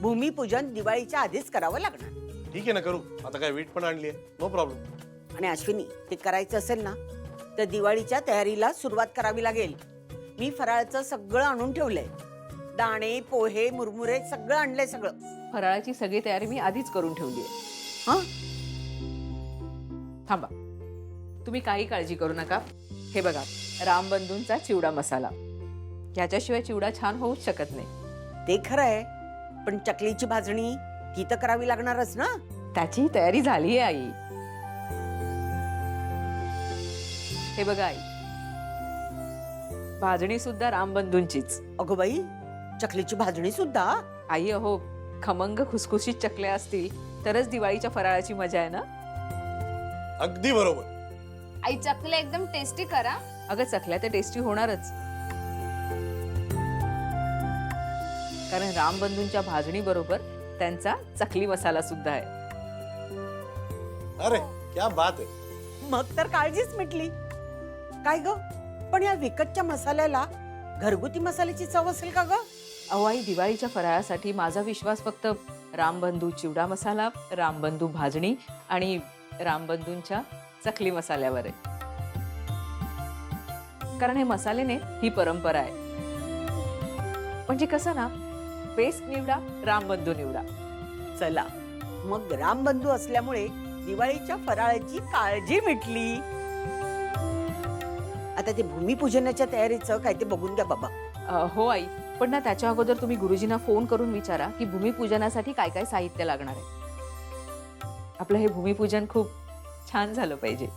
भूमिपूजन दिवाळीच्या आधीच करावं लागणार. ठीक आहे ना, करू. आता काय वीट पण आणली आहे, नो प्रॉब्लेम. आणि अश्विनी, ते करायचं असेल ना तर दिवाळीच्या तयारीला सुरुवात करावी लागेल. मी फराळाचं सगळं आणून ठेवलंय. दाणे, पोहे, मुरमुरे सगळं आणलंय. सगळं फराळाची सगळी तयारी मी आधीच करून ठेवली आहे. हा, थांबा, तुम्ही काही काळजी करू नका. हे बघा, रामबंधूंचा चिवडा मसाला. याच्याशिवाय चिवडा छान होऊच शकत नाही. ते खरं आहे, पण चकलीची भाजणी ती तर करावी लागणारच ना. त्याची तयारी झाली आहे आई. हे बघा आई, भाजणी सुद्धा रामबंधूंचीच. अगो बाई, चकलीची भाजणी सुद्धा. आई अहो, खमंग खुसखुशीत चकल्या असतील तरच दिवाळीच्या फराळाची मजा आहे ना. अगदी बरोबर. आई चकल्या एकदम टेस्टी करा. अगं चकल्या तर टेस्टी होणारच, कारण रामबंधूंच्या भाजणी बरोबर त्यांचा चकली मसाला सुद्धा आहे. अरे क्या बात आहे. मग तर काळजीच मिटली. काय ग, पण या विकतच्या मसाल्याला घरगुती मसाल्याची चव असेल का ग? अहो आई, दिवाळीच्या फराळासाठी माझा विश्वास फक्त रामबंधू चिवडा मसाला, रामबंधू भाजणी आणि रामबंधूंच्या चकली मसाल्यावर आहे. कारण हे मसाल्याने ही परंपरा आहे. म्हणजे कसं ना, बेस्ट निवडा, रामबंधू निवडा. चला, मग रामबंधू असल्यामुळे दिवाळीच्या फराळाची काळजी मिटली. आता ते भूमिपूजनाच्या तयारीचं काय ते बघून द्या बाबा. हो आई, पण ना त्याच्या अगोदर तुम्ही गुरुजींना फोन करून विचारा की भूमिपूजनासाठी काय काय साहित्य लागणार आहे. आपलं हे भूमिपूजन खूप छान झालं पाहिजे.